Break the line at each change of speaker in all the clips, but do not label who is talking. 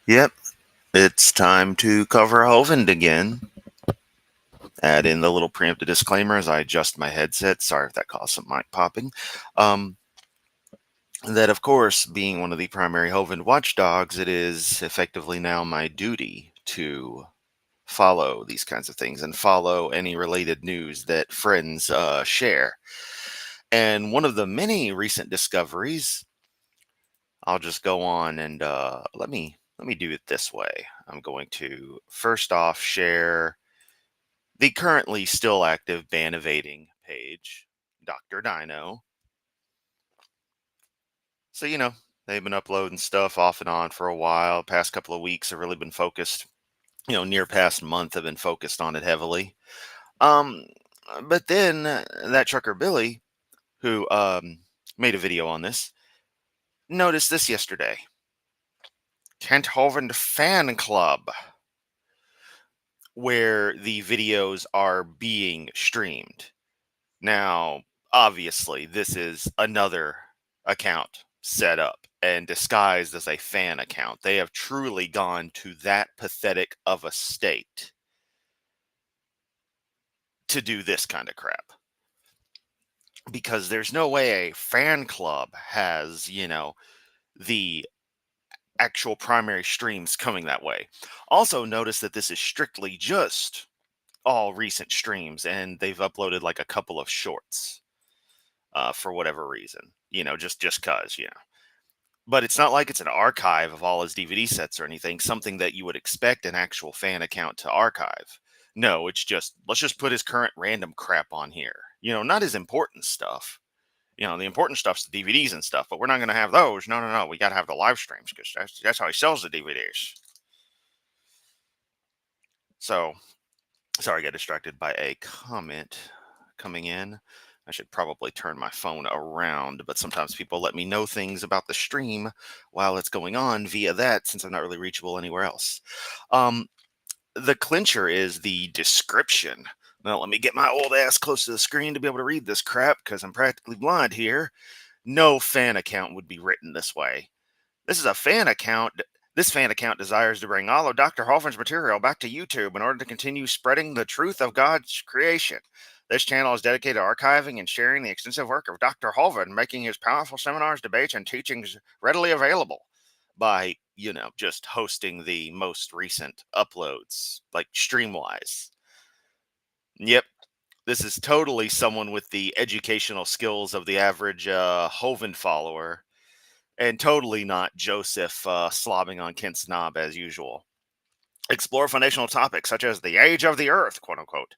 Yep, it's time to cover Hovind again. Add in the little preemptive disclaimer as I adjust my headset. Sorry if that caused some mic popping. Um, that, of course, being one of the primary Hovind watchdogs, it is effectively now my duty to follow these kinds of things and follow any related news that friends share. And one of the many recent discoveries, I'll just go on and let me do it this way. I'm going to first off share the currently still active ban evading page, Dr. Dino. So, they've been uploading stuff off and on for a while. Past couple of weeks have really been focused, near past month have been focused on it heavily. Um, but then that trucker Billy, who made a video on this, noticed this yesterday. Kent Hovind Fan Club, where the videos are being streamed. Now, obviously, this is another account set up and disguised as a fan account. They have truly gone to that pathetic of a state to do this kind of crap. Because there's no way a fan club has, the actual primary streams coming that way. Also, notice that this is strictly just all recent streams, and they've uploaded like a couple of shorts for whatever reason, just cause, But it's not like it's an archive of all his DVD sets or anything, something that you would expect an actual fan account to archive. No, it's just, let's just put his current random crap on here. Not his important stuff. The important stuff's the DVDs and stuff, but we're not going to have those. No, no, no. We got to have the live streams because that's how he sells the DVDs. So, sorry, I got distracted by a comment coming in. I should probably turn my phone around, but sometimes people let me know things about the stream while it's going on via that since I'm not really reachable anywhere else. Um, the clincher is the description. Now, let me get my old ass close to the screen to be able to read this crap because I'm practically blind here. No fan account would be written this way. This is a fan account. This fan account desires to bring all of Dr. Hoffman's material back to YouTube in order to continue spreading the truth of God's creation. This channel is dedicated to archiving and sharing the extensive work of Dr. Hovind, making his powerful seminars, debates, and teachings readily available by, just hosting the most recent uploads, like Streamwise. Yep, this is totally someone with the educational skills of the average Hovind follower, and totally not Joseph slobbing on Kent's knob as usual. Explore foundational topics such as the age of the earth, quote unquote,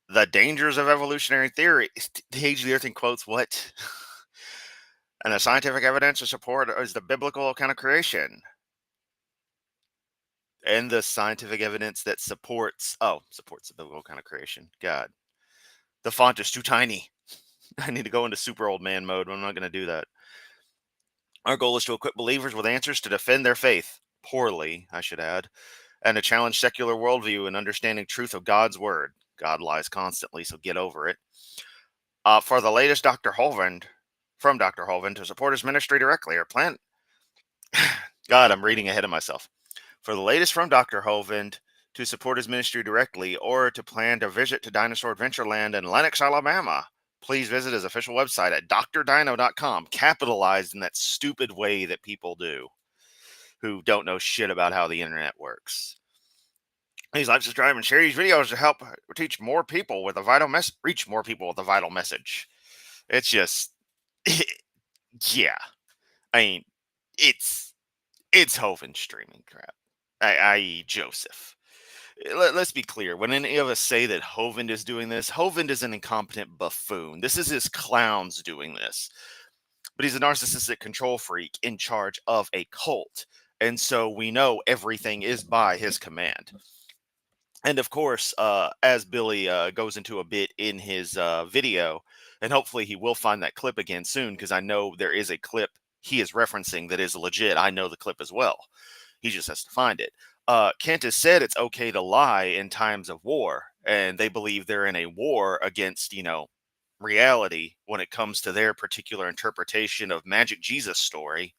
the dangers of evolutionary theory. The age of the earth in quotes, what? And the scientific evidence to support is the biblical account of creation. And the scientific evidence that supports the biblical account of creation. God. The font is too tiny. I need to go into super old man mode, but I'm not going to do that. Our goal is to equip believers with answers to defend their faith, poorly, I should add, and to challenge secular worldview and understanding truth of God's word. God lies constantly, so get over it. For the latest from Dr. Hovind, to support his ministry directly or plan. God, I'm reading ahead of myself. For the latest from Dr. Hovind, to support his ministry directly or to plan to visit to Dinosaur Adventureland in Lenox, Alabama, please visit his official website at drdino.com, capitalized in that stupid way that people do who don't know shit about how the internet works. Please like, subscribe, and share these videos to help teach more people with a vital reach more people with a vital message. It's just, yeah. I mean, it's Hovind streaming crap, i.e. Joseph. Let's be clear. When any of us say that Hovind is doing this, Hovind is an incompetent buffoon. This is his clowns doing this. But he's a narcissistic control freak in charge of a cult. And so we know everything is by his command. And of course, as Billy goes into a bit in his video, and hopefully he will find that clip again soon, because I know there is a clip he is referencing that is legit. I know the clip as well. He just has to find it. Kent has said it's okay to lie in times of war, and they believe they're in a war against, reality when it comes to their particular interpretation of Magic Jesus story.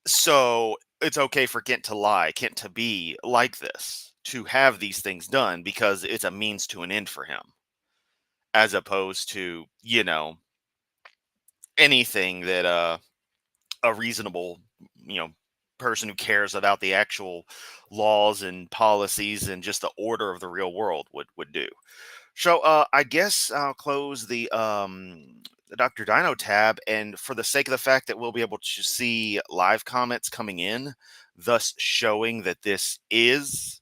So it's okay for Kent to lie, Kent to be like this, to have these things done because it's a means to an end for him, as opposed to, anything that a reasonable, you know, person who cares about the actual laws and policies and just the order of the real world would do. So I guess I'll close the Dr. Dino tab, and for the sake of the fact that we'll be able to see live comments coming in, thus showing that this is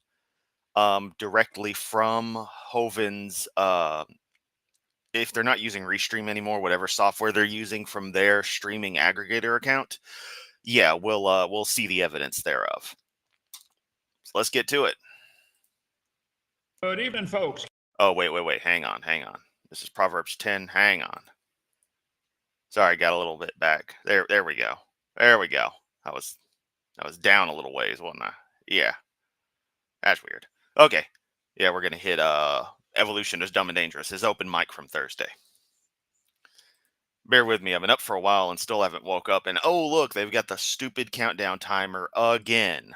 directly from Hovind's. If they're not using Restream anymore, whatever software they're using from their streaming aggregator account, yeah, we'll see the evidence thereof. So let's get to it.
Good evening, folks.
Oh, wait. Hang on. This is Proverbs 10. Hang on. Sorry, got a little bit back. There we go. There we go. I was down a little ways, wasn't I? Yeah. That's weird. Okay. Yeah, we're gonna hit Evolution is Dumb and Dangerous, his open mic from Thursday. Bear with me, I've been up for a while and still haven't woke up, and oh look, they've got the stupid countdown timer again.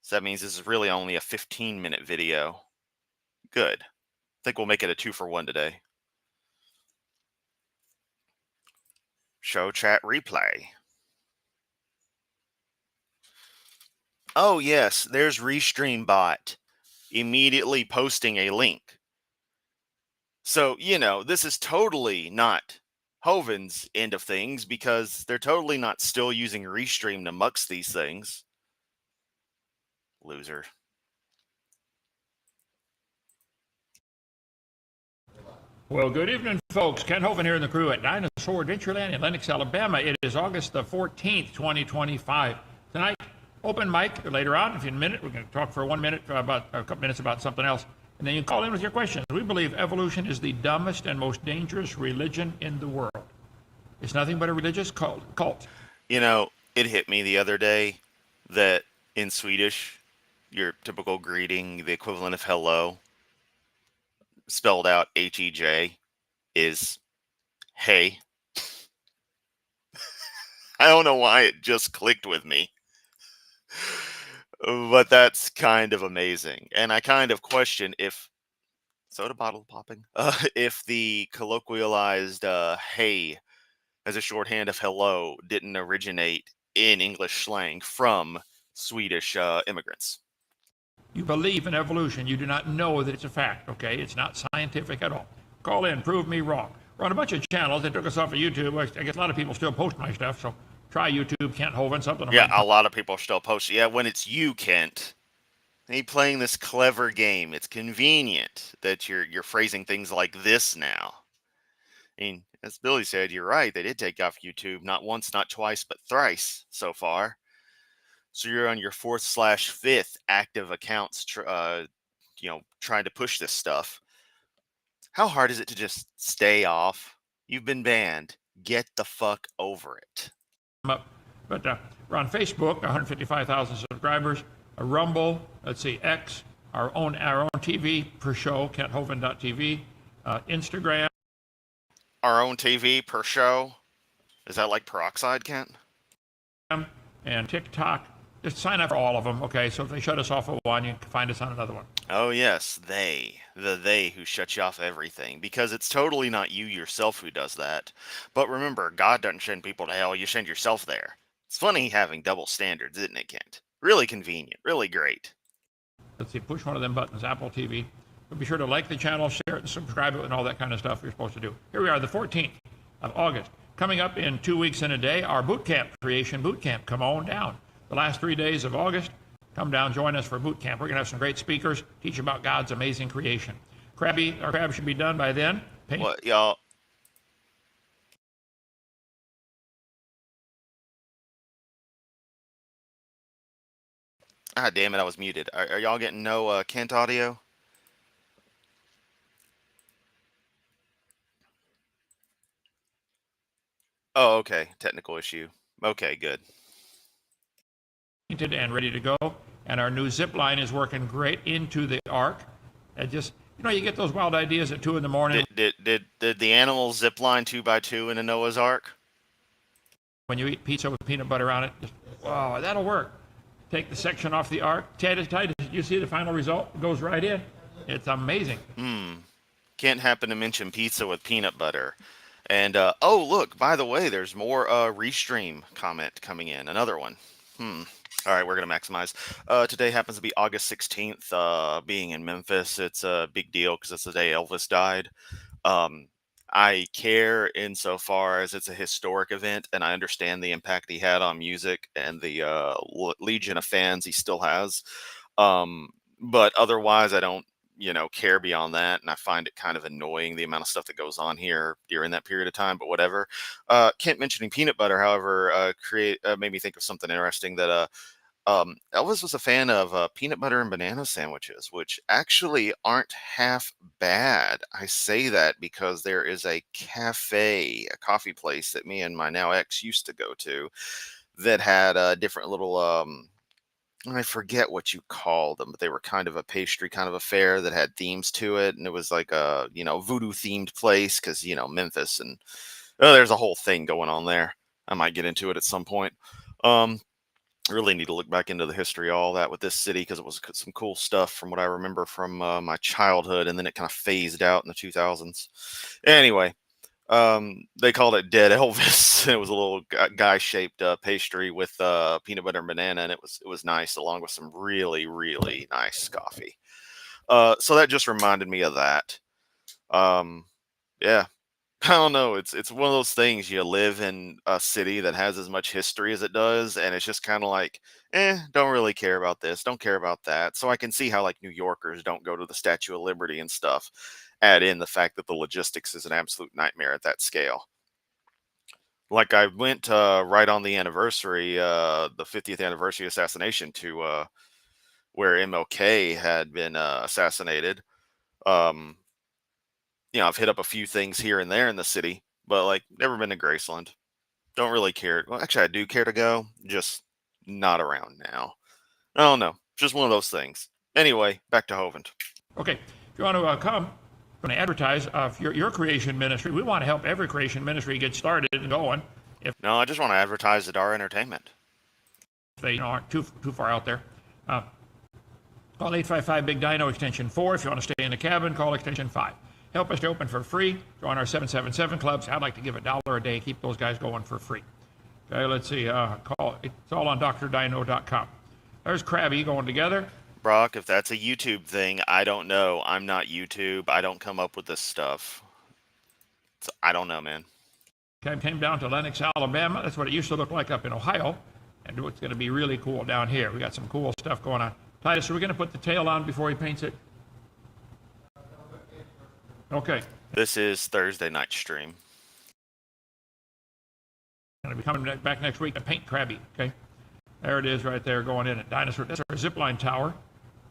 So that means this is really only a 15-minute video. Good. I think we'll make it a 2-for-1 today. Show chat replay. Oh yes, there's RestreamBot immediately posting a link. So, this is totally not Hovind's end of things, because they're totally not still using Restream to mux these things. Loser.
Well, good evening, folks. Ken Hovind here in the crew at Dinosaur Adventureland in Lenox, Alabama. It is August the 14th, 2025. Tonight, open mic. Later on, in a minute, we're going to talk for 1 minute, about a couple minutes about something else. And then you can call in with your questions. We believe evolution is the dumbest and most dangerous religion in the world. It's nothing but a religious cult.
It hit me the other day that in Swedish, your typical greeting, the equivalent of hello, spelled out H-E-J, is hey. I don't know why it just clicked with me. But that's kind of amazing. And I kind of question if soda bottle popping, if the colloquialized hey as a shorthand of hello didn't originate in English slang from Swedish immigrants.
You believe in evolution. You do not know that it's a fact, okay? It's not scientific at all. Call in, prove me wrong. We're on a bunch of channels. They took us off of YouTube. I guess a lot of people still post my stuff, so try YouTube, Kent Hovind, something.
Yeah, a lot of people still post. Yeah, when it's you, Kent, and you playing this clever game, it's convenient that you're phrasing things like this now. I mean, as Billy said, you're right. They did take off YouTube not once, not twice, but thrice so far. So you're on your 4th/5th active accounts, trying to push this stuff. How hard is it to just stay off? You've been banned. Get the fuck over it.
But we're on Facebook, 155,000 subscribers. A Rumble, X, our own TV per show, KentHovind.tv. Instagram.
Our own TV per show? Is that like peroxide, Kent?
And TikTok. Just sign up for all of them, okay? So if they shut us off of one, you can find us on another one.
Oh, yes, they who shut you off everything, because it's totally not you yourself who does that. But remember, God doesn't send people to hell, you send yourself there. It's funny having double standards, isn't it, Kent? Really convenient, really great.
Let's see, push one of them buttons, Apple TV. But be sure to like the channel, share it, and subscribe it, and all that kind of stuff you're supposed to do. Here we are, the 14th of August. Coming up in 2 weeks and a day, our boot camp, Creation Boot Camp. Come on down. The last 3 days of August, come down, join us for boot camp. We're going to have some great speakers, teach about God's amazing creation. Our crab should be done by then.
What, y'all? Ah, damn it, I was muted. Are y'all getting no Kent audio? Oh, okay. Technical issue. Okay, good.
And ready to go. And our new zip line is working great into the ark. And just, you get those wild ideas at 2 in the morning.
Did the animals zip line 2x2 in a Noah's Ark?
When you eat pizza with peanut butter on it, Wow, that'll work. Take the section off the arc. Titus, you see the final result? It goes right in. It's amazing.
Can't happen to mention pizza with peanut butter. And oh, look, by the way, there's more restream comment coming in. Another one. All right, we're going to maximize. Today happens to be August 16th. Being in Memphis, it's a big deal because it's the day Elvis died. I care insofar as it's a historic event, and I understand the impact he had on music and the legion of fans he still has. But otherwise, I don't, care beyond that, and I find it kind of annoying the amount of stuff that goes on here during that period of time. But whatever. Kent mentioning peanut butter, however, made me think of something interesting that Elvis was a fan of peanut butter and banana sandwiches, which actually aren't half bad. I say that because there is a coffee place that me and my now ex used to go to that had different little, I forget what you called them, but they were kind of a pastry kind of affair that had themes to it. And it was like a, voodoo themed place because, Memphis and there's a whole thing going on there. I might get into it at some point. I really need to look back into the history of all that with this city because it was some cool stuff from what I remember from my childhood, and then it kind of phased out in the 2000s. Anyway, they called it Dead Elvis. It was a little guy-shaped pastry with peanut butter and banana, and it was nice, along with some really, really nice coffee. So that just reminded me of that. Yeah. I don't know. It's one of those things. You live in a city that has as much history as it does, and it's just kind of like, don't really care about this, don't care about that. So I can see how like New Yorkers don't go to the Statue of Liberty and stuff. Add in the fact that the logistics is an absolute nightmare at that scale. Like I went right on the anniversary, the 50th anniversary assassination to where MLK had been assassinated. I've hit up a few things here and there in the city, but like never been to Graceland. Don't really care. Well, actually, I do care to go, just not around now. I don't know. Just one of those things. Anyway, back to Hovind.
Okay, if you want to come, going to advertise your creation ministry. We want to help every creation ministry get started and going.
No, I just want to advertise at our entertainment.
If they aren't too far out there. Call 855 Big Dino extension 4. If you want to stay in the cabin, call extension 5. Help us to open for free. Join our 777 clubs. I'd like to give $1 a day. Keep those guys going for free. Okay, let's see. It's all on drdino.com. There's Krabby going together.
Brock, if that's a YouTube thing, I don't know. I'm not YouTube. I don't come up with this stuff. I don't know, man.
Came down to Lenox, Alabama. That's what it used to look like up in Ohio. And it's going to be really cool down here. We got some cool stuff going on. Titus, are we going to put the tail on before he paints it? Okay.
This is Thursday night stream.
Going to be coming back next week to paint Krabby. Okay. There it is right there going in at Dinosaur. That's our zipline tower.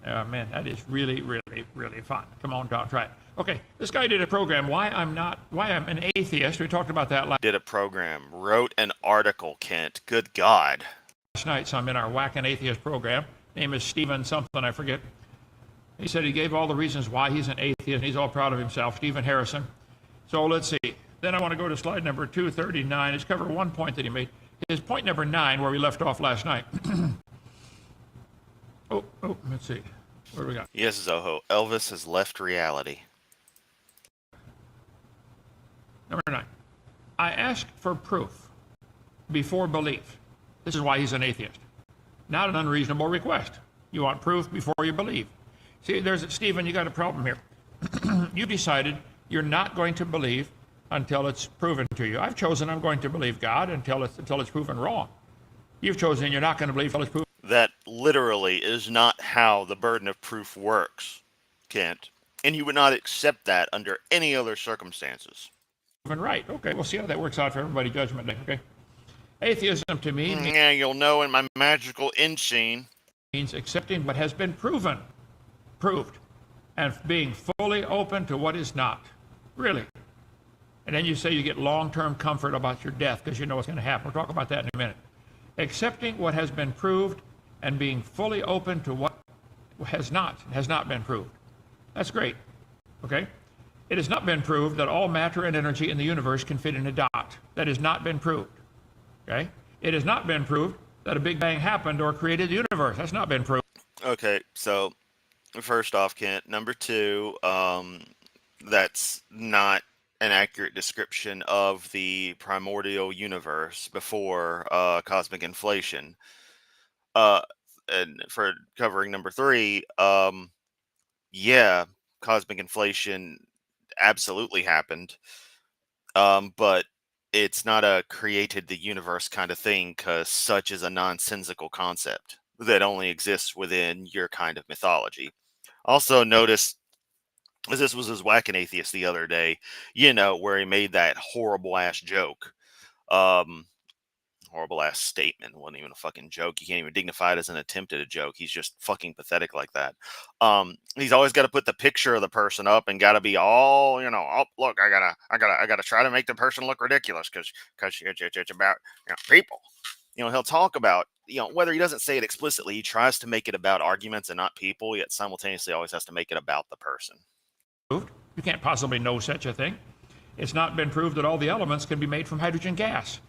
Man, that is really, really, really fun. Come on, Doc, try it. Okay, this guy did a program, Why I'm an Atheist. We talked about that
Did a program, wrote an article, Kent. Good God.
last night, so I'm in our Whackin' Atheist program. Name is Stephen something, I forget. He said he gave all the reasons why he's an atheist, and he's all proud of himself, Stephen Harrison. So let's see. Then I want to go to slide number 239. Let's cover one point that he made. His point number 9, where we left off last night. Let's see. What do we got?
Yes, Zoho. Elvis has left reality.
Number 9. I ask for proof before belief. This is why he's an atheist. Not an unreasonable request. You want proof before you believe. See, Stephen, you got a problem here. You decided you're not going to believe until it's proven to you. I've chosen I'm going to believe God until it's proven wrong. You've chosen you're not going to believe until it's proven.
That literally is not how the burden of proof works, Kent. And you would not accept that under any other circumstances.
Right. Okay, we'll see how that works out for everybody, Judgment Day, okay? Atheism to me
yeah, you'll know in my magical in-scene.
Means accepting what has been proved, and being fully open to what is not. Really. And then you say you get long-term comfort about your death because you know what's going to happen. We'll talk about that in a minute. Accepting what has been proved and being fully open to what has not been proved. That's great. Okay? It has not been proved that all matter and energy in the universe can fit in a dot. That has not been proved. Okay? It has not been proved that a Big Bang happened or created the universe. That's not been proven.
Okay, so first off, Kent. Number two, that's not an accurate description of the primordial universe before cosmic inflation. Uh, and for covering number three, yeah, cosmic inflation absolutely happened. But it's not a created the universe kind of thing, because such is a nonsensical concept that only exists within your kind of mythology. Also, notice, as this was his whacking atheist the other day, where he made that horrible ass joke. Um, Horrible ass statement. It wasn't even a fucking joke. You can't even dignify it as an attempt at a joke. He's just fucking pathetic like that. He's always got to put the picture of the person up and got to be all, oh, look, I gotta try to make the person look ridiculous because it's about people. He'll talk about, whether he doesn't say it explicitly, he tries to make it about arguments and not people, yet simultaneously always has to make it about the person.
You can't possibly know such a thing. It's not been proved that all the elements can be made from hydrogen gas.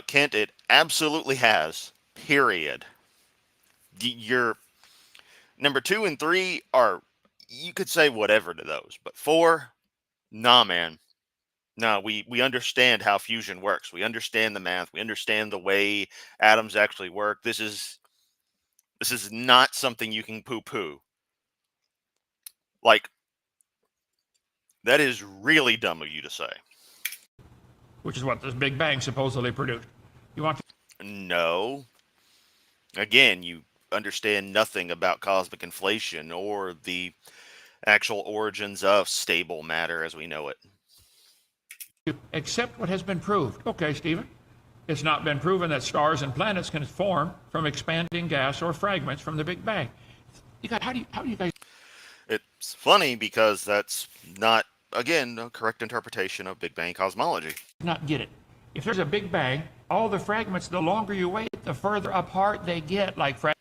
Kent, it absolutely has. Period. Your number 2 and 3 are, you could say whatever to those, but 4, nah, man. No, we understand how fusion works. We understand the math. We understand the way atoms actually work. This is not something you can poo-poo. Like, that is really dumb of you to say.
Which is what this Big Bang supposedly produced. You want to?
No. Again, you understand nothing about cosmic inflation or the actual origins of stable matter as we know it.
Accept what has been proved. Okay, Stephen. It's not been proven that stars and planets can form from expanding gas or fragments from the Big Bang. How do you guys?
It's funny because that's not, again, a correct interpretation of Big Bang cosmology.
Not get it. If there's a Big Bang, all the fragments, the longer you wait, the further apart they get, like fragments.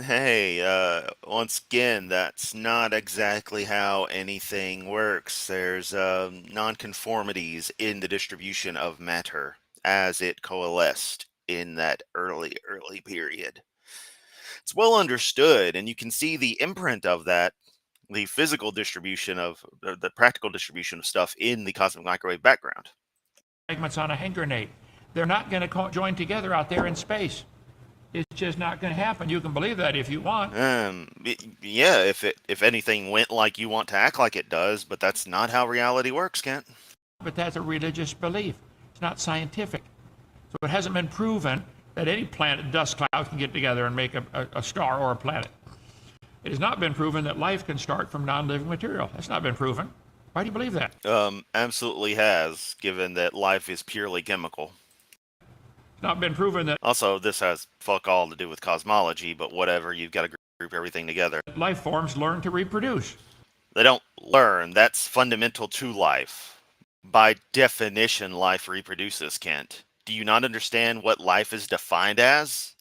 Hey, once again, that's not exactly how anything works. There's nonconformities in the distribution of matter as it coalesced in that early period. It's well understood, and you can see the imprint of that, the physical distribution of, the practical distribution of stuff in the cosmic microwave background.
Fragments on a hand grenade. They're not going to join together out there in space. It's just not going to happen. You can believe that if you want.
Yeah, if anything went like you want to act like it does, but that's not how reality works, Kent.
But that's a religious belief. It's not scientific. So it hasn't been proven that any planet dust cloud can get together and make a star or a planet. It has not been proven that life can start from non-living material. That's not been proven. Why do you believe that?
Absolutely has, given that life is purely chemical.
It's not been proven that
Also, this has fuck all to do with cosmology, but whatever, you've got to group everything together.
life forms learn to reproduce.
They don't learn. That's fundamental to life. By definition, life reproduces, Kent. Do you not understand what life is defined as?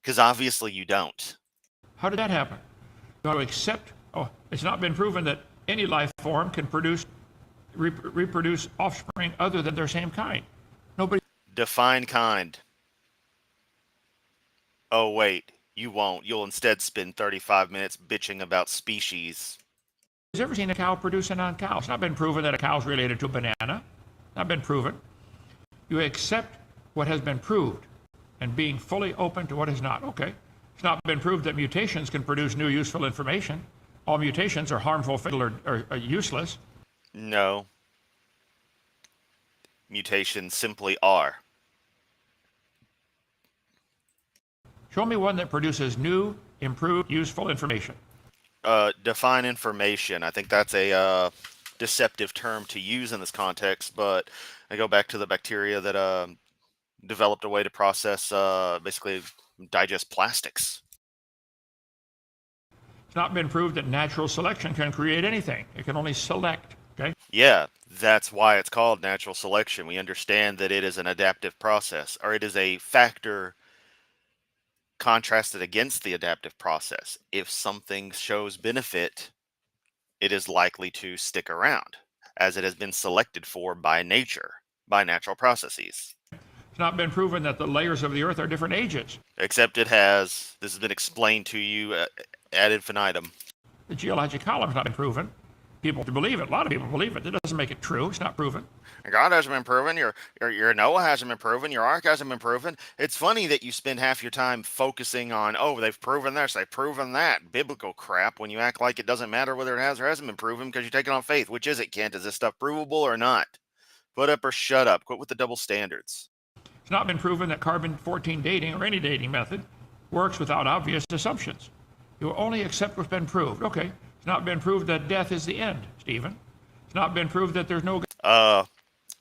Because obviously you don't.
How did that happen? You want to accept, it's not been proven that any life form can reproduce offspring other than their same kind. Nobody.
Define kind. Oh, wait. You won't. You'll instead spend 35 minutes bitching about species.
Has ever seen a cow produce a non-cow? It's not been proven that a cow is related to a banana. Not been proven. You accept what has been proved and being fully open to what is not. Okay. It's not been proved that mutations can produce new useful information. All mutations are harmful, fatal, or useless.
No. Mutations simply are.
Show me one that produces new, improved, useful information.
Define information. I think that's a deceptive term to use in this context, but I go back to the bacteria that developed a way to process, basically digest plastics.
It's not been proved that natural selection can create anything. It can only select, okay?
Yeah, that's why it's called natural selection. We understand that it is an adaptive process, or it is a factor contrasted against the adaptive process. If something shows benefit, it is likely to stick around, as it has been selected for by nature, by natural processes.
It's not been proven that the layers of the Earth are different ages.
Except it has. This has been explained to you ad infinitum.
The geologic column's not been proven. People believe it. A lot of people believe it. That doesn't make it true. It's not proven.
God hasn't been proven. Your Noah hasn't been proven. Your Ark hasn't been proven. It's funny that you spend half your time focusing on, oh, they've proven this, they've proven that, biblical crap, when you act like it doesn't matter whether it has or hasn't been proven because you take it on faith. Which is it, Kent? Is this stuff provable or not? Put up or shut up. Quit with the double standards.
It's not been proven that carbon-14 dating or any dating method works without obvious assumptions. You only accept what's been proved. Okay. It's not been proved that death is the end, Stephen. It's not been proved that there's no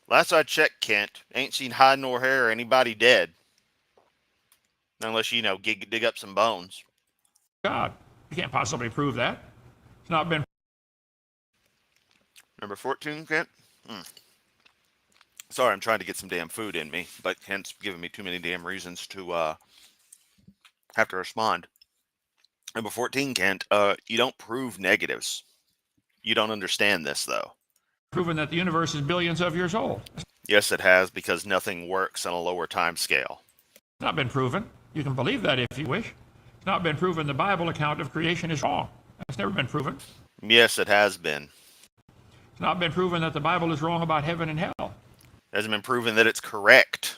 Last I checked, Kent, ain't seen hide nor hair or anybody dead. Unless, dig up some bones.
God. You can't possibly prove that. It's not been.
Number 14, Kent? Sorry, I'm trying to get some damn food in me, but Kent's giving me too many damn reasons to have to respond. Number 14, Kent, you don't prove negatives. You don't understand this, though.
Proven that the universe is billions of years old.
Yes, it has, because nothing works on a lower time scale.
It's not been proven. You can believe that if you wish. It's not been proven the Bible account of creation is wrong. That's never been proven.
Yes, it has been.
It's not been proven that the Bible is wrong about heaven and hell.
It hasn't been proven that it's correct.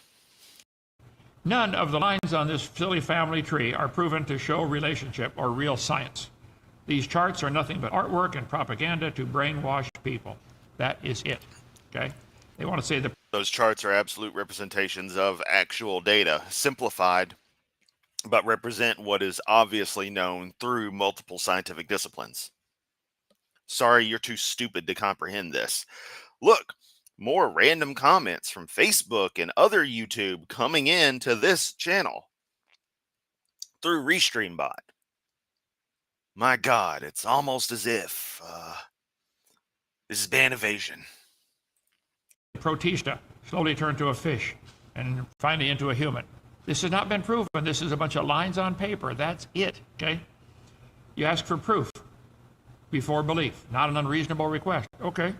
None of the lines on this silly family tree are proven to show relationship or real science. These charts are nothing but artwork and propaganda to brainwash people. That is it. Okay? They want to say
those charts are absolute representations of actual data, simplified, but represent what is obviously known through multiple scientific disciplines. Sorry, you're too stupid to comprehend this. Look, more random comments from Facebook and other YouTube coming in to this channel through Restreambot. My God, it's almost as if this is band evasion.
Protista slowly turned to a fish and finally into a human. This has not been proven. This is a bunch of lines on paper. That's it. Okay? You ask for proof before belief, not an unreasonable request. Okay.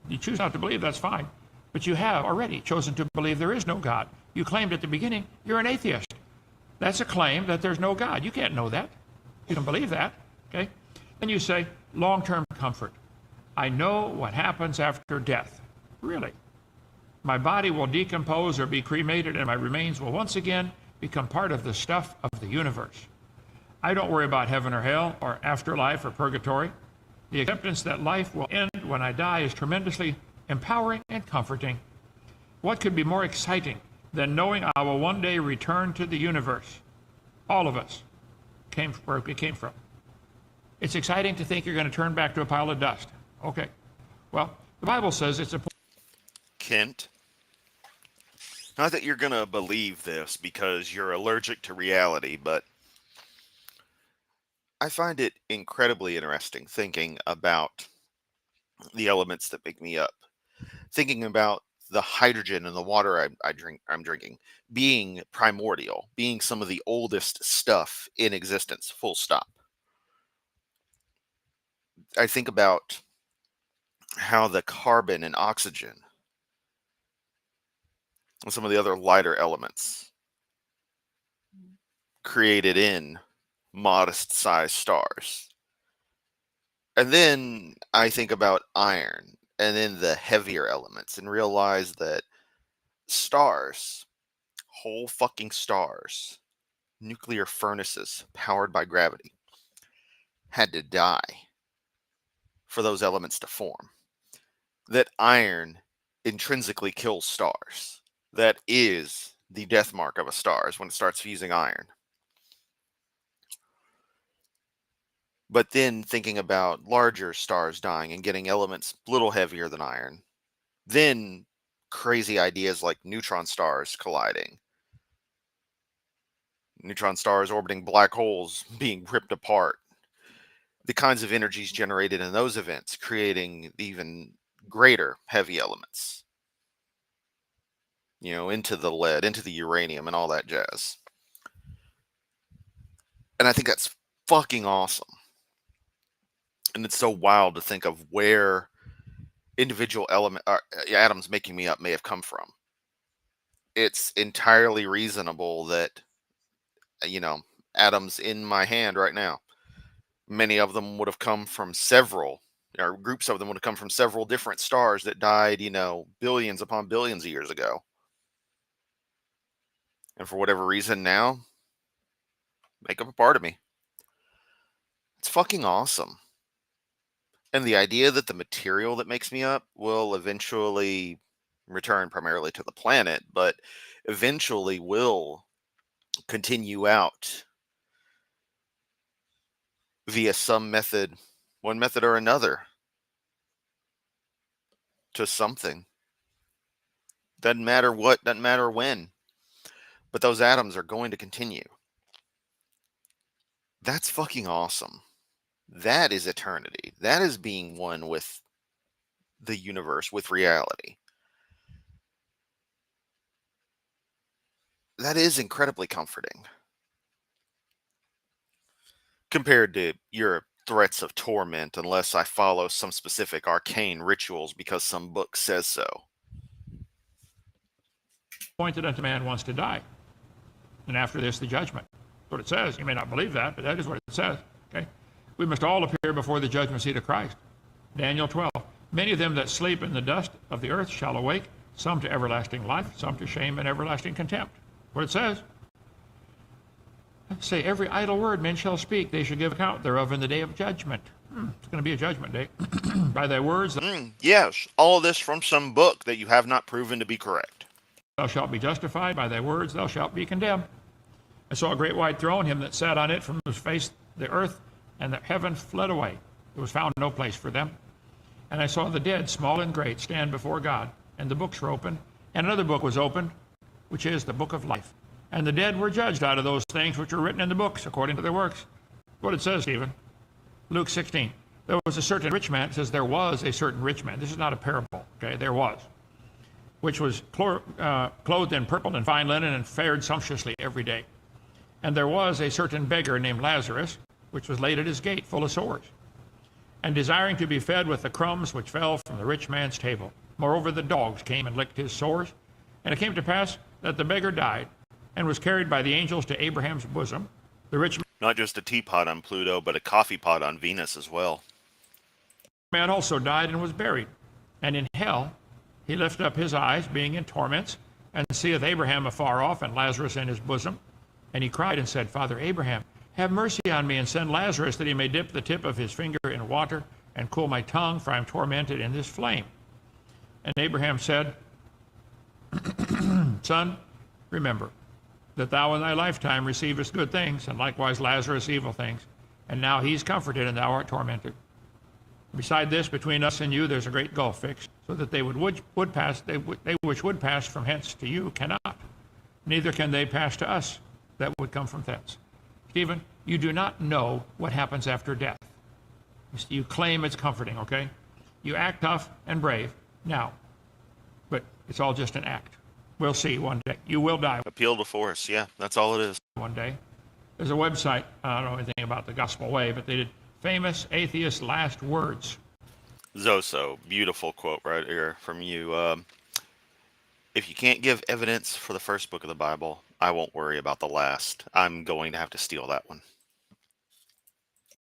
You choose not to believe, that's fine. But you have already chosen to believe there is no God. You claimed at the beginning you're an atheist. That's a claim that there's no God. You can't know that. You can believe that. Okay? Then you say, long-term comfort. I know what happens after death. Really? My body will decompose or be cremated, and my remains will once again become part of the stuff of the universe. I don't worry about heaven or hell or afterlife or purgatory. The acceptance that life will end when I die is tremendously empowering and comforting. What could be more exciting than knowing I will one day return to the universe? All of us came where we came from. It's exciting to think you're going to turn back to a pile of dust. Okay. Well, the Bible says it's a...
Kent, not that you're going to believe this because you're allergic to reality, but I find it incredibly interesting thinking about the elements that make me up. Thinking about the hydrogen in the water I'm drinking being primordial, being some of the oldest stuff in existence, full stop. I think about how the carbon and oxygen and some of the other lighter elements created in modest sized stars. And then I think about iron and then the heavier elements and realize that stars, whole fucking stars, nuclear furnaces powered by gravity, had to die for those elements to form. That iron intrinsically kills stars. That is the death mark of a star, is when it starts fusing iron. But then thinking about larger stars dying and getting elements a little heavier than iron, then crazy ideas like neutron stars colliding, neutron stars orbiting black holes being ripped apart, the kinds of energies generated in those events creating even greater heavy elements, into the lead, into the uranium, and all that jazz. And I think that's fucking awesome. And it's so wild to think of where individual atoms making me up may have come from. it's entirely reasonable that, atoms in my hand right now, many of them would have come from several, or groups of them would have come from several different stars that died, billions upon billions of years ago. And for whatever reason now, make up a part of me. It's fucking awesome. And the idea that the material that makes me up will eventually return primarily to the planet, but eventually will continue out via some method, one method or another, to something. Doesn't matter what, doesn't matter when, but those atoms are going to continue. That's fucking awesome. That is eternity. That is being one with the universe, with reality. That is incredibly comforting compared to your threats of torment unless I follow some specific arcane rituals because some book says so.
Appointed unto man wants to die. And after this, the judgment. That's what it says. You may not believe that, but that is what it says. Okay? We must all appear before the judgment seat of Christ. Daniel 12. Many of them that sleep in the dust of the earth shall awake, some to everlasting life, some to shame and everlasting contempt. What it says. Say, every idle word men shall speak, they shall give account thereof in the day of judgment. It's going to be a judgment day. By thy words.
Yes, all this from some book that you have not proven to be correct.
Thou shalt be justified, by thy words thou shalt be condemned. I saw a great white throne, him that sat on it, from whose face the earth and the heaven fled away. There was found no place for them. And I saw the dead, small and great, stand before God, and the books were opened, and another book was opened, which is the book of life. And the dead were judged out of those things which were written in the books, according to their works. What it says, Stephen. Luke 16. There was a certain rich man. It says there was a certain rich man. This is not a parable, okay? There was. Which was clothed in purple and fine linen and fared sumptuously every day. And there was a certain beggar named Lazarus, which was laid at his gate, full of sores, and desiring to be fed with the crumbs which fell from the rich man's table. Moreover, the dogs came and licked his sores. And it came to pass that the beggar died, and was carried by the angels to Abraham's bosom. The rich
Not just a teapot on Pluto, but a coffee pot on Venus as well.
man also died and was buried. And in hell he lifted up his eyes, being in torments, and seeth Abraham afar off, and Lazarus in his bosom. And he cried and said, Father Abraham, have mercy on me, and send Lazarus, that he may dip the tip of his finger in water, and cool my tongue, for I am tormented in this flame. And Abraham said, Son, remember that thou in thy lifetime receivest good things, and likewise Lazarus evil things. And now he's comforted, and thou art tormented. Beside this, between us and you, there's a great gulf fixed, so that they would pass, they which would pass from hence to you cannot. Neither can they pass to us that would come from thence. Stephen, you do not know what happens after death. You claim it's comforting, okay? You act tough and brave now, but it's all just an act. We'll see one day. You will die.
Appeal to force, yeah, that's all it is.
One day. There's a website, I don't know anything about the gospel way, but they did famous atheist last words.
Zoso, beautiful quote right here from you. If you can't give evidence for the first book of the Bible, I won't worry about the last. I'm going to have to steal that one.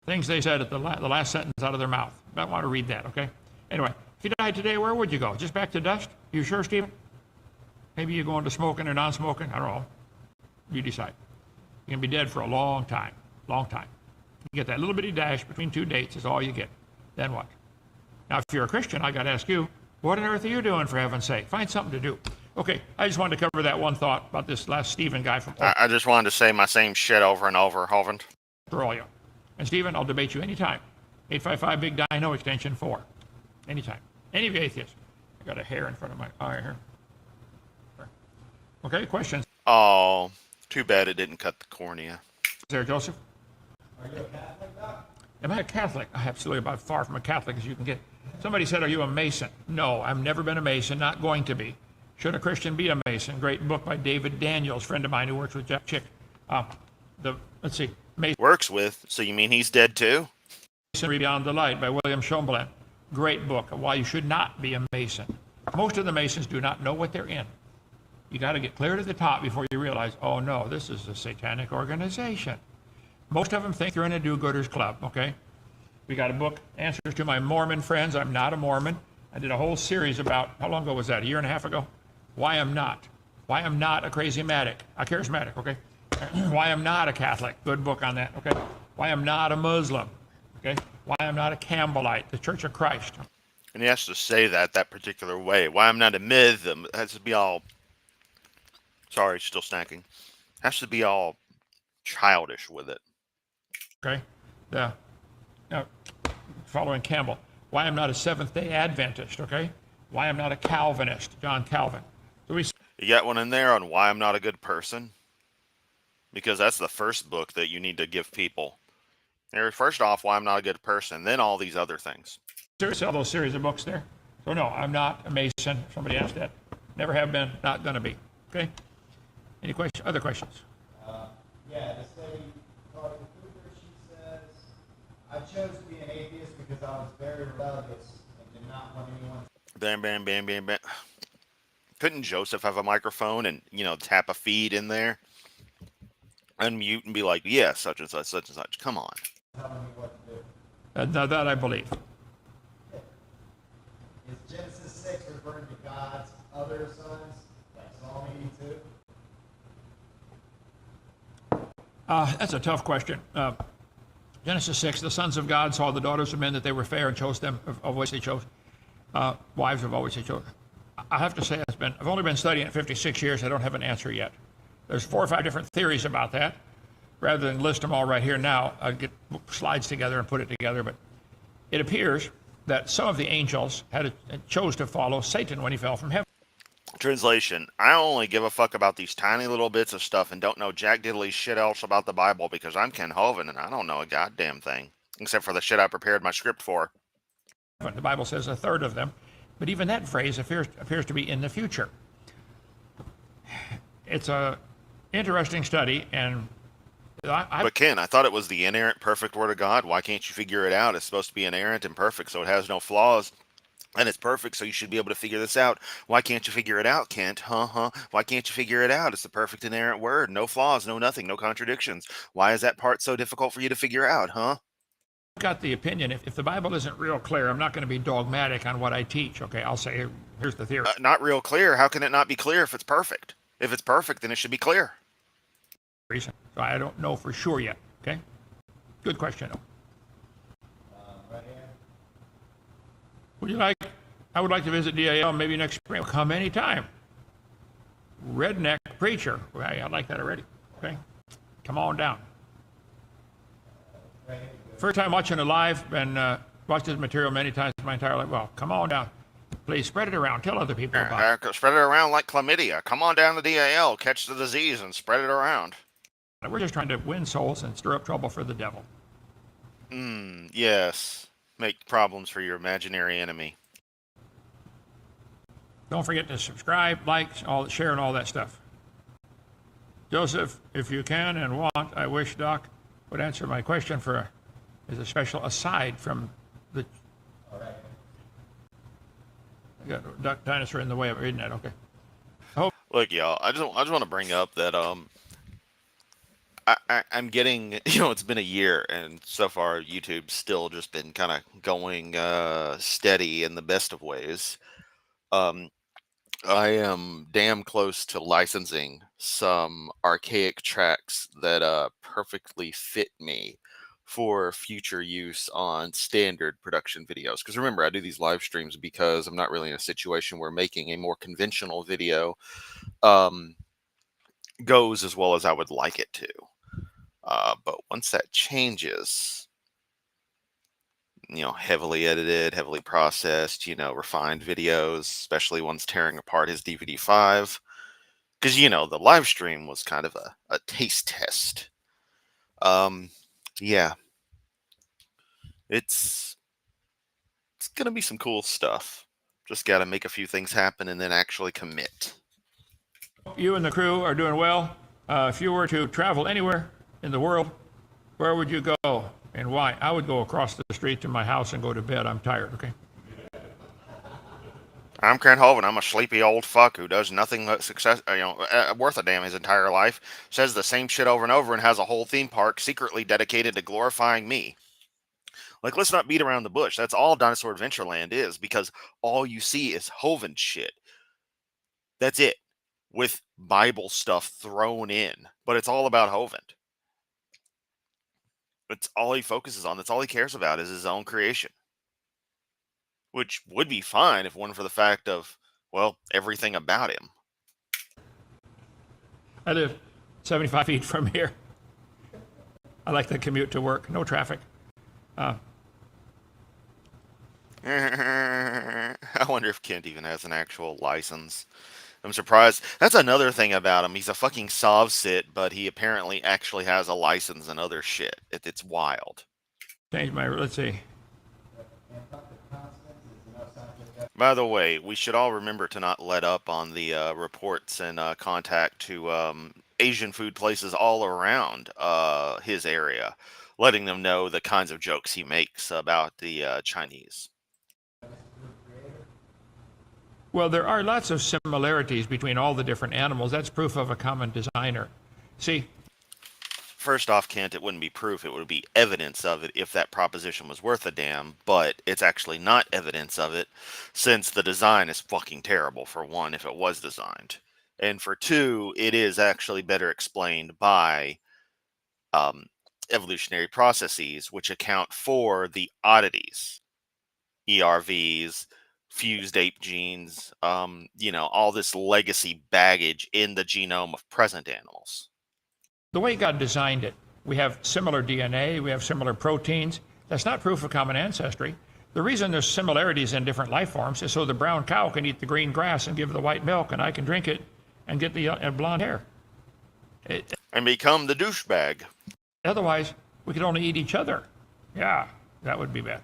Things they said at the last sentence out of their mouth. I want to read that, okay? Anyway, if you died today, where would you go? Just back to dust? You sure, Stephen? Maybe you're going to smoking or non-smoking? I don't know. You decide. You're going to be dead for a long time. Long time. You get that little bitty dash between two dates is all you get. Then what? Now, if you're a Christian, I got to ask you, what on earth are you doing, for heaven's sake? Find something to do. Okay, I just wanted to cover that one thought about this last Stephen guy from
I just wanted to say my same shit over and over, Hovind.
Australia. And Stephen, I'll debate you anytime. 855 Big Dino Extension 4. Anytime. Any of you atheists. I got a hair in front of my eye here. Okay, questions?
Oh, too bad it didn't cut the cornea.
Is there, Joseph?
Are you a Catholic, Doc?
Am I a Catholic? I'm absolutely about far from a Catholic as you can get. Somebody said, are you a Mason? No, I've never been a Mason, not going to be. Should a Christian be a Mason? Great book by David Daniels, friend of mine who works with Jack Chick. Let's see.
Works with, so you mean he's dead too?
Masonry Beyond the Light by William Chamberlain. Great book of why you should not be a Mason. Most of the Masons do not know what they're in. You got to get clear to the top before you realize, oh no, this is a satanic organization. Most of them think they're in a do-gooders club, okay? We got a book, Answers to My Mormon Friends. I'm not a Mormon. I did a whole series about, how long ago was that? A year and a half ago? Why I'm not. Why I'm not a charismatic, okay? Why I'm not a Catholic. Good book on that, okay? Why I'm not a Muslim, okay? Why I'm not a Campbellite, the Church of Christ.
And he has to say that particular way. Why I'm not a myth, it has to be all, sorry, still snacking. Has to be all childish with it.
Okay? Now, following Campbell. Why I'm not a Seventh-day Adventist, okay? Why I'm not a Calvinist, John Calvin. So
you got one in there on why I'm not a good person? Because that's the first book that you need to give people. First off, why I'm not a good person, then all these other things.
Sell those series of books there. So no, I'm not a Mason. Somebody asked that. Never have been, not gonna be. Okay? Any questions? Other questions?
Yeah, this lady, Carly Cooper, she says, I chose to be an atheist because I was very rebellious and did not want anyone.
Bam, bam, bam, bam, bam. Couldn't Joseph have a microphone and, tap a feed in there? Unmute and be like, yeah, such and such, such and such. Come on.
Telling me what to do.
Now that I believe.
Is Genesis 6 referring to God's other sons, like Psalm 82?
That's a tough question. Genesis 6, the sons of God saw the daughters of men that they were fair and chose them, of which they chose. Wives of always they chose. I have to say, I've only been studying it 56 years. I don't have an answer yet. There's 4 or 5 different theories about that. Rather than list them all right here now, I'll get slides together and put it together. But it appears that some of the angels chose to follow Satan when he fell from heaven.
Translation: I only give a fuck about these tiny little bits of stuff and don't know jack diddly shit else about the Bible because I'm Ken Hovind and I don't know a goddamn thing except for the shit I prepared my script for.
The Bible says a third of them, but even that phrase appears to be in the future. It's a interesting study, and
but Ken, I thought it was the inerrant, perfect Word of God. Why can't you figure it out? It's supposed to be inerrant and perfect, so it has no flaws. And it's perfect, so you should be able to figure this out. Why can't you figure it out, Kent? Why can't you figure it out? It's the perfect inerrant word. No flaws, no nothing, no contradictions. Why is that part so difficult for you to figure out, huh?
I've got the opinion, if the Bible isn't real clear, I'm not going to be dogmatic on what I teach, okay? I'll say, here's the theory.
Not real clear? How can it not be clear if it's perfect? If it's perfect, then it should be clear.
So I don't know for sure yet, okay? Good question, though.
Right here.
Would you like, I would like to visit DAL maybe next spring. Come anytime. Redneck preacher. Well, I like that already, okay? Come on down.
Right here.
First time watching it live and watched this material many times in my entire life. Well, come on down. Please spread it around. Tell other people about it.
Spread it around like chlamydia. Come on down to DAL, catch the disease, and spread it around.
We're just trying to win souls and stir up trouble for the devil.
Yes. Make problems for your imaginary enemy.
Don't forget to subscribe, like, share, and all that stuff. Joseph, if you can and want, I wish Doc would answer my question as a special aside from the...
All right.
I got Duck Dinosaur in the way of reading that, okay.
Look, y'all, I just want to bring up that I'm getting, it's been a year, and so far YouTube's still just been kind of going steady in the best of ways. I am damn close to licensing some archaic tracks that perfectly fit me for future use on standard production videos. Because remember, I do these live streams because I'm not really in a situation where making a more conventional video goes as well as I would like it to. But once that changes, heavily edited, heavily processed, refined videos, especially ones tearing apart his DVD5. Because, the live stream was kind of a taste test. Yeah. It's going to be some cool stuff. Just got to make a few things happen and then actually commit.
You and the crew are doing well. If you were to travel anywhere in the world, where would you go and why? I would go across the street to my house and go to bed. I'm tired, okay?
I'm Kent Hovind. I'm a sleepy old fuck who does nothing but worth a damn his entire life, says the same shit over and over, and has a whole theme park secretly dedicated to glorifying me. Like, let's not beat around the bush. That's all Dinosaur Adventureland is, because all you see is Hovind shit. That's it, with Bible stuff thrown in, but it's all about Hovind. That's all he focuses on. That's all he cares about is his own creation, which would be fine if it weren't for the fact of, well, everything about him.
I live 75 feet from here. I like the commute to work. No traffic.
I wonder if Kent even has an actual license. I'm surprised. That's another thing about him. He's a fucking sovsit, but he apparently actually has a license and other shit. It's wild.
Change my, let's see.
By the way, we should all remember to not let up on the reports and contact to Asian food places all around his area, letting them know the kinds of jokes he makes about the Chinese.
Well, there are lots of similarities between all the different animals. That's proof of a common designer. See,
first off, Kent, it wouldn't be proof. It would be evidence of it if that proposition was worth a damn, but it's actually not evidence of it since the design is fucking terrible, for one, if it was designed. And for two, it is actually better explained by evolutionary processes, which account for the oddities, ERVs, fused ape genes, all this legacy baggage in the genome of present animals.
the way God designed it, we have similar DNA, we have similar proteins. That's not proof of common ancestry. The reason there's similarities in different life forms is so the brown cow can eat the green grass and give the white milk, and I can drink it and get the blonde hair.
And become the douchebag.
Otherwise, we could only eat each other. Yeah, that would be bad.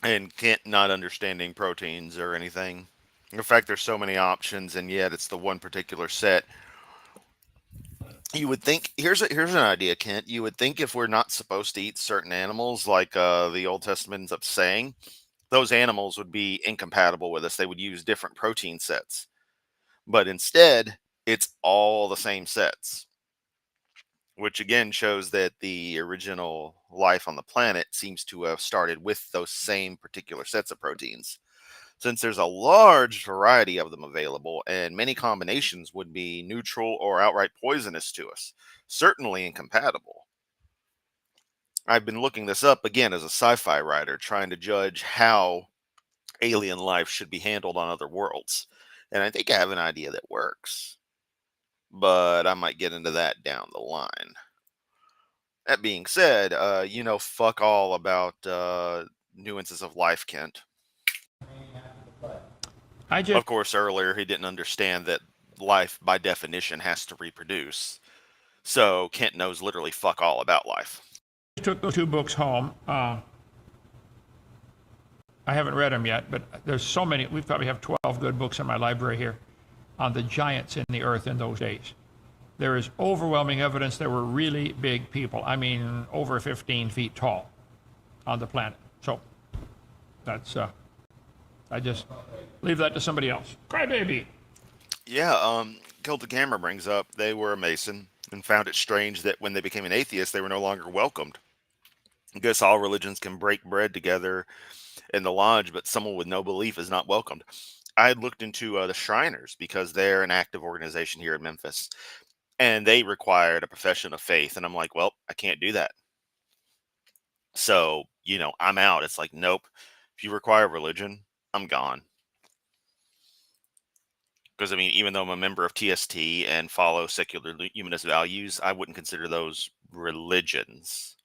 And Kent not understanding proteins or anything. In fact, there's so many options, and yet it's the one particular set. You would think, here's an idea, Kent. You would think if we're not supposed to eat certain animals, like the Old Testament ends up saying, those animals would be incompatible with us. They would use different protein sets. But instead, it's all the same sets, which again shows that the original life on the planet seems to have started with those same particular sets of proteins. Since there's a large variety of them available, and many combinations would be neutral or outright poisonous to us, certainly incompatible. I've been looking this up again as a sci-fi writer, trying to judge how alien life should be handled on other worlds. And I think I have an idea that works. But I might get into that down the line. That being said, fuck all about nuances of life, Kent. Of course, earlier he didn't understand that life, by definition, has to reproduce. So Kent knows literally fuck all about life.
Took those two books home. I haven't read them yet, but there's so many. We probably have 12 good books in my library here on the giants in the earth in those days. There is overwhelming evidence there were really big people. I mean, over 15 feet tall on the planet. So that's, I just leave that to somebody else. Crybaby.
Yeah, Kilted Camera brings up they were a Mason and found it strange that when they became an atheist, they were no longer welcomed. I guess all religions can break bread together in the lodge, but someone with no belief is not welcomed. I had looked into the Shriners because they're an active organization here in Memphis, and they required a profession of faith. And I'm like, well, I can't do that. So, I'm out. It's like, nope. If you require religion, I'm gone. Because, even though I'm a member of TST and follow secular humanist values, I wouldn't consider those religions.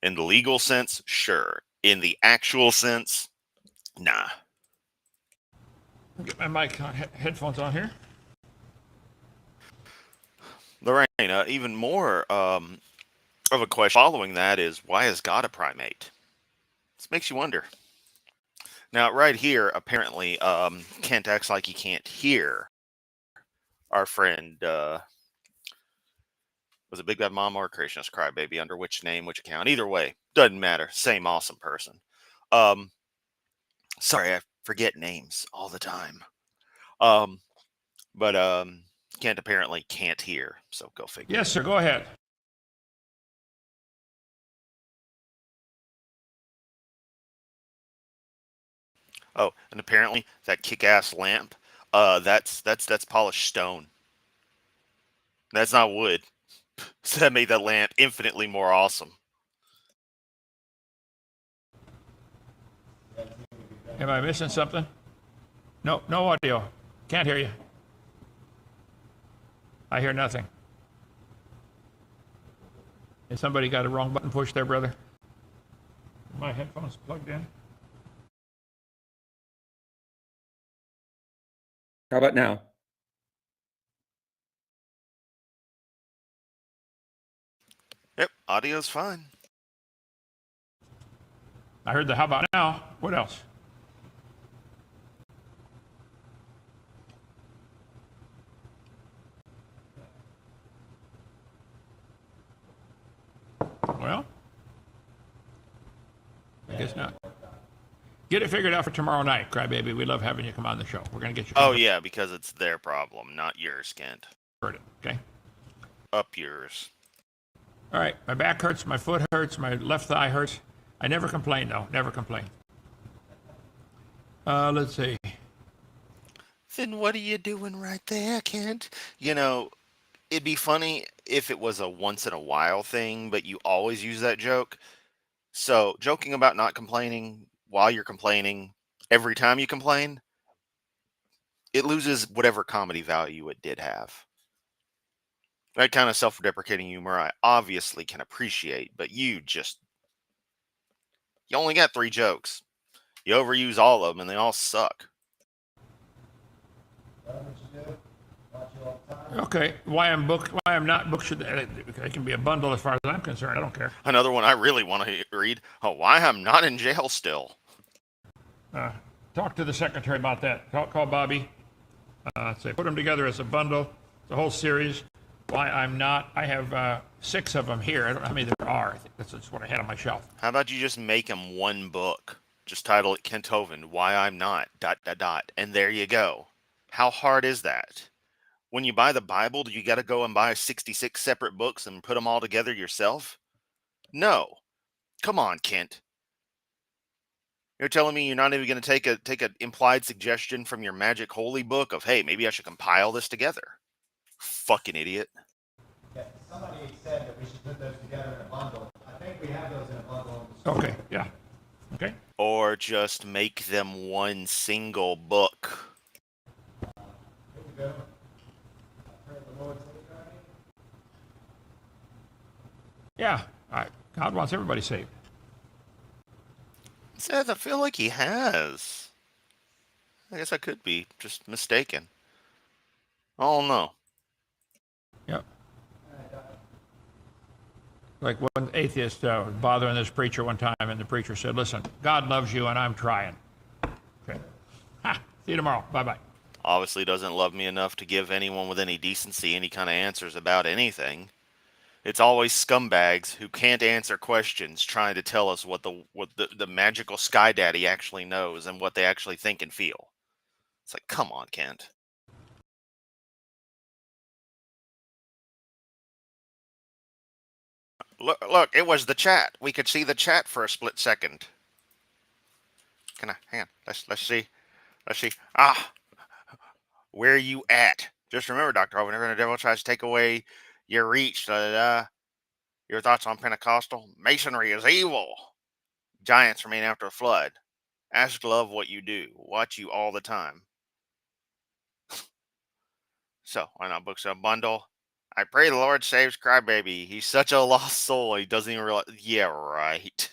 In the legal sense, sure. In the actual sense, nah.
Get my mic headphones on here.
Lorraine, even more of a question following that is, why is God a primate? This makes you wonder. Now, right here, apparently, Kent acts like he can't hear our friend, was it Big Bad Mama or Creationist Crybaby? Under which name, which account? Either way, doesn't matter. Same awesome person. Sorry, I forget names all the time. Um, but Kent apparently can't hear, so go figure.
Yes, sir. Go ahead.
Oh, and apparently that kick-ass lamp, that's polished stone. That's not wood. So that made that lamp infinitely more awesome.
Am I missing something? No, no audio. Can't hear you. I hear nothing. Has somebody got a wrong button pushed there, brother? My headphones plugged in.
How about now?
Yep, audio's fine.
I heard the how about now. What else? Well, I guess not. Get it figured out for tomorrow night, crybaby. We love having you come on the show. We're going to get you.
Oh yeah, because it's their problem, not yours, Kent.
Heard it, okay?
Up yours.
All right, my back hurts, my foot hurts, my left thigh hurts. I never complain, though. Never complain. Let's see.
Then what are you doing right there, Kent? You know, it'd be funny if it was a once in a while thing, but you always use that joke. So, joking about not complaining while you're complaining every time you complain, it loses whatever comedy value it did have. That kind of self deprecating humor I obviously can appreciate, but you only got 3 jokes. You overuse all of them and they all suck.
That's what you do. Watch you all the time.
Okay, why I'm not booked, it can be a bundle as far as I'm concerned. I don't care.
Another one I really want to read. Oh, why I'm not in jail still.
Talk to the secretary about that. Call Bobby. Say, put them together as a bundle, the whole series. Why I'm not. I have 6 of them here. I don't know how many there are. I think that's just what I had on my shelf.
How about you just make them one book? Just title it Kent Hovind, Why I'm Not, ... And there you go. How hard is that? When you buy the Bible, do you got to go and buy 66 separate books and put them all together yourself? No. Come on, Kent. You're telling me you're not even going to take an implied suggestion from your magic holy book of, hey, maybe I should compile this together? Fucking idiot.
Yeah, somebody said that we should put those together in a bundle. I think we have those in a bundle in the store.
Okay, yeah. Okay.
Or just make them one single book.
Here we go. I pray the Lord take care of me.
Yeah, God wants everybody saved.
Seth, I feel like he has. I guess I could be just mistaken. Oh no.
Yep. Like one atheist was bothering this preacher one time, and the preacher said, listen, God loves you, and I'm trying. Okay. Ha! See you tomorrow. Bye-bye.
Obviously doesn't love me enough to give anyone with any decency any kind of answers about anything. It's always scumbags who can't answer questions trying to tell us what the magical sky daddy actually knows and what they actually think and feel. It's like, come on, Kent. Look, it was the chat. We could see the chat for a split second. Can I hang on? Let's see. Let's see. Where are you at? Just remember, Dr. Hovind, whenever the devil tries to take away your reach, your thoughts on Pentecostal, Masonry is evil. Giants remain after a flood. Ask love what you do. Watch you all the time. So, why not books a bundle? I pray the Lord saves Crybaby. He's such a lost soul. He doesn't even realize. Yeah, right.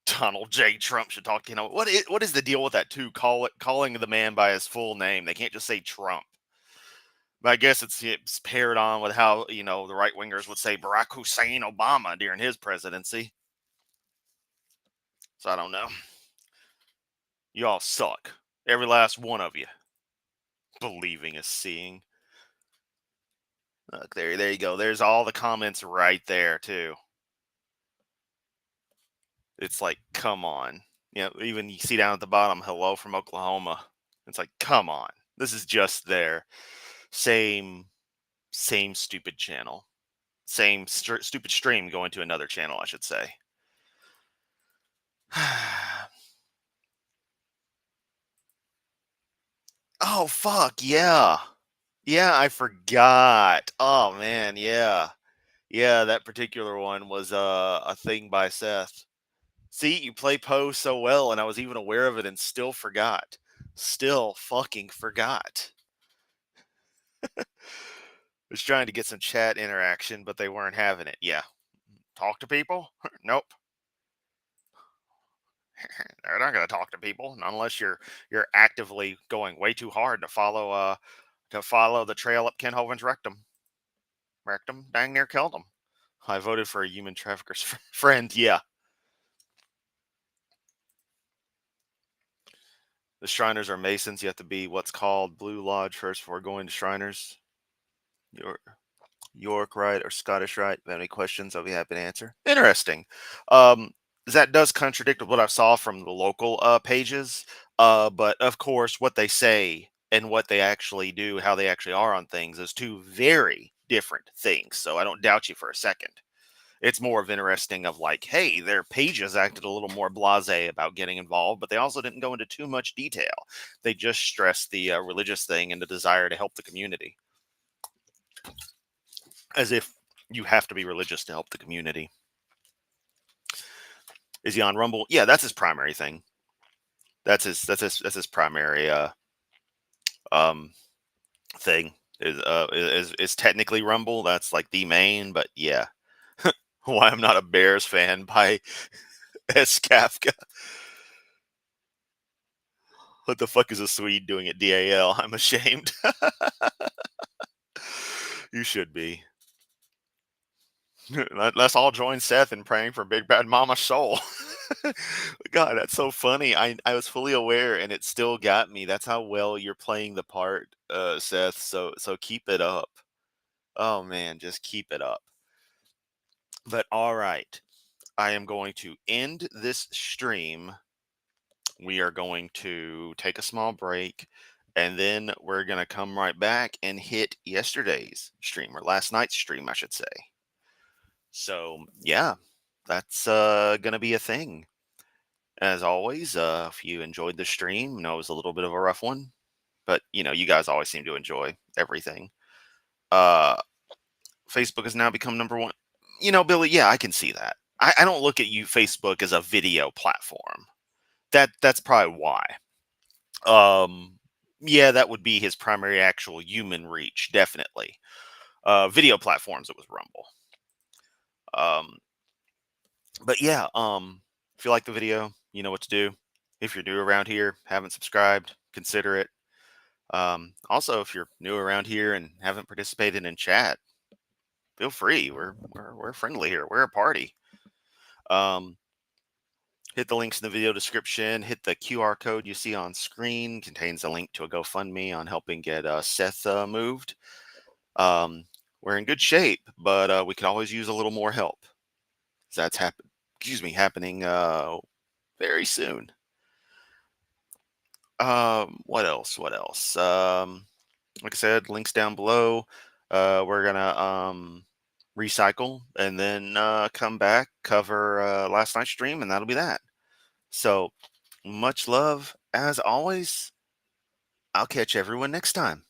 Donald J. Trump should talk. What is the deal with that too? Calling the man by his full name. They can't just say Trump. But I guess it's paired on with how the right wingers would say Barack Hussein Obama during his presidency. So I don't know. You all suck. Every last one of you. Believing is seeing. Look, there you go. There's all the comments right there, too. It's like, come on. even you see down at the bottom, hello from Oklahoma. It's like, come on, this is just their same stupid channel, same stupid stream going to another channel, I should say. Oh fuck yeah, I forgot. Oh man, yeah, that particular one was a thing by Seth. See, you play Poe so well, and I was even aware of it and still forgot. Still fucking forgot. Was trying to get some chat interaction, but they weren't having it. Yeah. Talk to people? Nope. They're not going to talk to people, not unless you're actively going way too hard to follow the trail up Ken Hovind's rectum. Rectum dang near killed him. I voted for a human trafficker's friend. Yeah. The Shriners are Masons. You have to be what's called Blue Lodge first before going to Shriners. York Rite or Scottish Rite. If you have any questions, I'll be happy to answer. Interesting. That does contradict what I saw from the local pages. But of course, what they say and what they actually do, how they actually are on things, is two very different things. So I don't doubt you for a second. It's more of interesting of like, hey, their pages acted a little more blasé about getting involved, but they also didn't go into too much detail. They just stressed the religious thing and the desire to help the community. As if you have to be religious to help the community. Is he on Rumble? Yeah, that's his primary thing. That's his primary thing. Is technically Rumble. That's like the main, but yeah. Why I'm not a Bears fan by S. Kafka. What the fuck is a Swede doing at DAL? I'm ashamed. You should be. Let's all join Seth in praying for Big Bad Mama's soul. God, that's so funny. I was fully aware, and it still got me. That's how well you're playing the part, Seth. So keep it up. Oh man, just keep it up. But all right, I am going to end this stream. We are going to take a small break, and then we're gonna come right back and hit yesterday's stream, or last night's stream, I should say. So yeah, that's gonna be a thing. As always, if you enjoyed the stream, it was a little bit of a rough one, but you guys always seem to enjoy everything. Uh, Facebook has now become number one. Billy, yeah, I can see that. I don't look at Facebook as a video platform. That's probably why. Yeah, that would be his primary actual human reach, definitely. Video platforms, it was Rumble. But yeah, if you like the video, you know what to do. If you're new around here, haven't subscribed, consider it. Also, if you're new around here and haven't participated in chat, feel free. We're friendly here. We're a party. Hit the links in the video description. Hit the QR code you see on screen. Contains a link to a GoFundMe on helping get Seth moved. We're in good shape, but we could always use a little more help. That's happening very soon. What else? Like I said, links down below. We're gonna recycle and then come back, cover last night's stream, and that'll be that. So much love as always. I'll catch everyone next time.